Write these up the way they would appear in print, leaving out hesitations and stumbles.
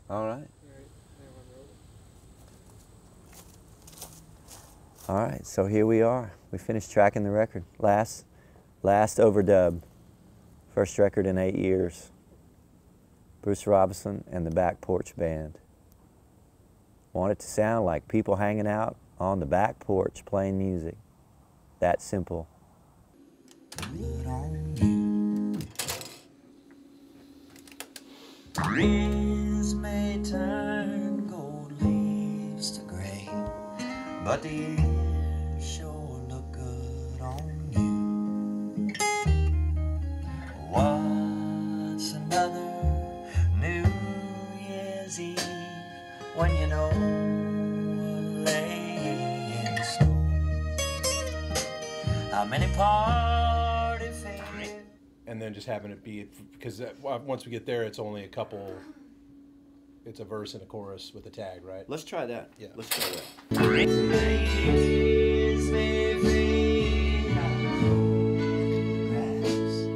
All right. All right, so here we are. We finished tracking the record. Last overdub. First record in 8 years. Bruce Robison and the Back Porch Band. Want it to sound like people hanging out on the back porch playing music. That simple. Breeze may turn gold leaves to gray, but the years sure look good on you. What's another New Year's Eve when you know what lay in store? How many party favors? And then just having it be, because once we get there, it's only a couple, it's a verse and a chorus with a tag, right? Let's try that. Yeah. Let's try that. Breeze may fade out grass,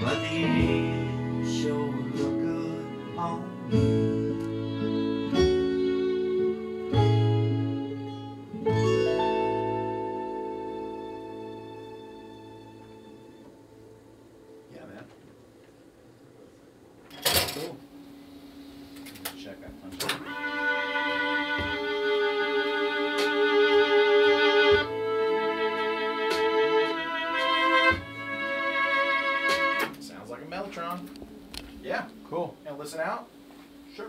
but the years sure look good on you. Yeah, man. Cool. Check that punch. Sounds like a Mellotron. Yeah. Cool. And listen out? Sure.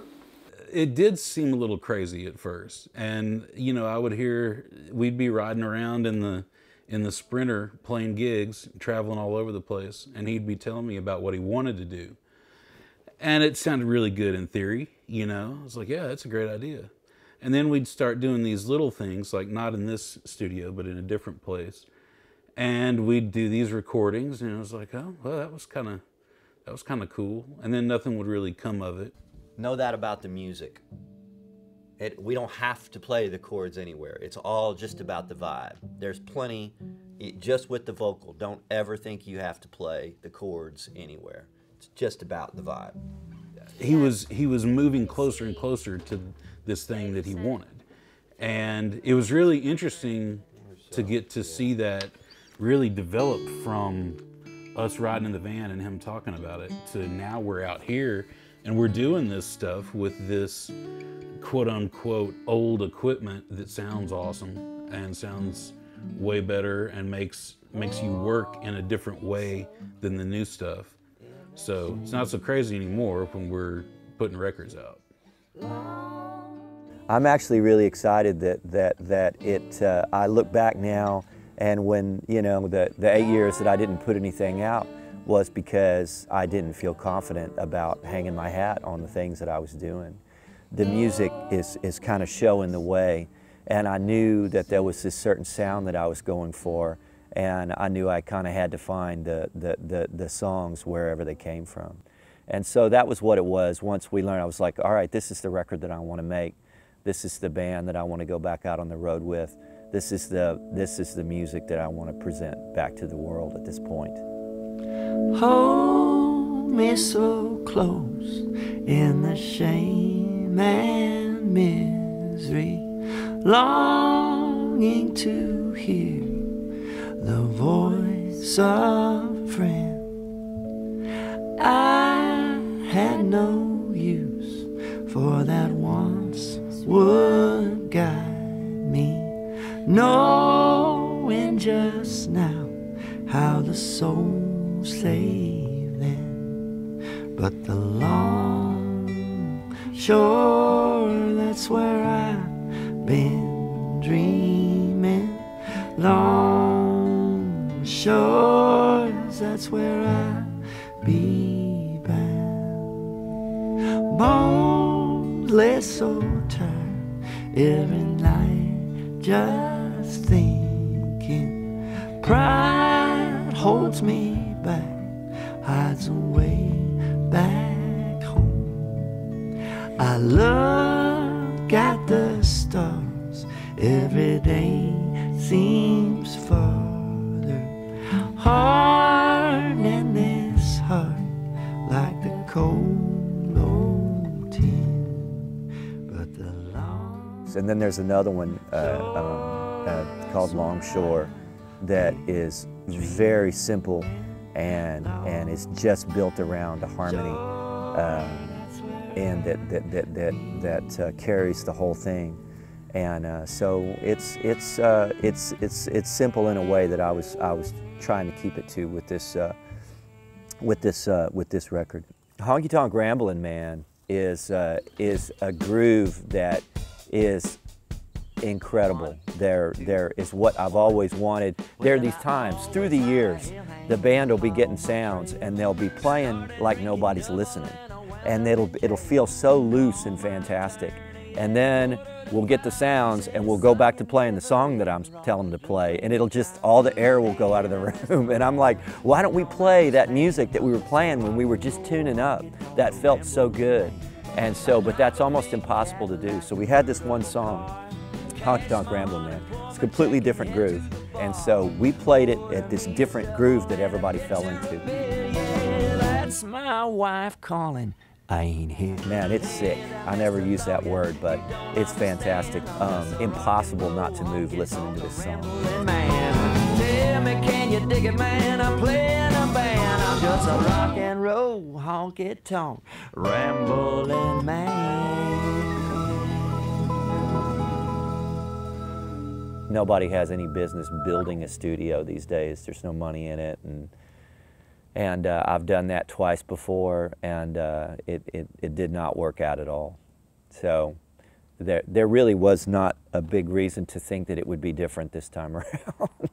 It did seem a little crazy at first, and you know, I would hear, we'd be riding around in the Sprinter playing gigs, traveling all over the place, and he'd be telling me about what he wanted to do, and it sounded really good in theory. You know, I was like, yeah, that's a great idea. And then we'd start doing these little things, like not in this studio, but in a different place, and we'd do these recordings, and I was like, oh, well, that was kind of cool. And then nothing would really come of it. Know that about the music. We don't have to play the chords anywhere. It's all just about the vibe. There's plenty, just with the vocal. Don't ever think you have to play the chords anywhere. It's just about the vibe. He was moving closer and closer to this thing that he wanted. And it was really interesting to get to see that really develop from us riding in the van and him talking about it to now we're out here and we're doing this stuff with this quote unquote old equipment that sounds awesome and sounds way better and makes you work in a different way than the new stuff. So it's not so crazy anymore when we're putting records out. I'm actually really excited that I look back now, and when, you know, the 8 years that I didn't put anything out was because I didn't feel confident about hanging my hat on the things that I was doing. The music is kind of showing the way, and I knew that there was this certain sound that I was going for, and I knew I kind of had to find the songs wherever they came from. And so that was what it was. Once we learned, I was like, all right, this is the record that I want to make. This is the band that I want to go back out on the road with. This is the music that I want to present back to the world at this point. Hold me so close in the shame and misery, longing to hear the voice of a friend. I had no use for that once would guide me, knowing just now how the soul slave then. But the long shore, that's where I've been dreaming. Long shores, that's where I'll be bound. Bones lay so tired every night, just thinking. Pride holds me back, hides away back home. I look at the stars, every day seems farther, hardening this heart like the cold old tin. grooves. And then there's another one called Longshore that is very simple and is just built around a harmony and that carries the whole thing. And so it's simple in a way that I was trying to keep it to with this record. Honky Tonk Ramblin' Man is a groove that is incredible. There is what I've always wanted. There are these times through the years, the band will be getting sounds and they'll be playing like nobody's listening, and it'll feel so loose and fantastic. And then we'll get the sounds and we'll go back to playing the song that I'm telling them to play, and it'll just, all the air will go out of the room. And I'm like, why don't we play that music that we were playing when we were just tuning up? That felt so good. And so, but that's almost impossible to do. So we had this one song, Honky Tonk Ramblin' Man. It's a completely different groove. And so we played it at this different groove that everybody fell into. That's my wife calling. I ain't here. Man, it's sick. I never use that word, but it's fantastic. Impossible not to move listening to this song. Man, tell me, can you dig it, man? I'm playing a band. I'm just a rock and roll, honky tonk, rambling man. Nobody has any business building a studio these days. There's no money in it, and I've done that twice before, and it did not work out at all. So there really was not a big reason to think that it would be different this time around.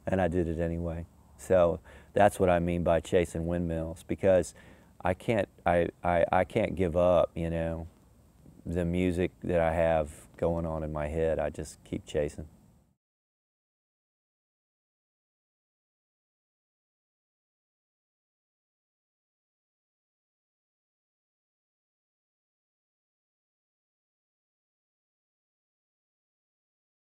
And I did it anyway. So that's what I mean by chasing windmills, because I can't give up, you know, the music that I have going on in my head. I just keep chasing.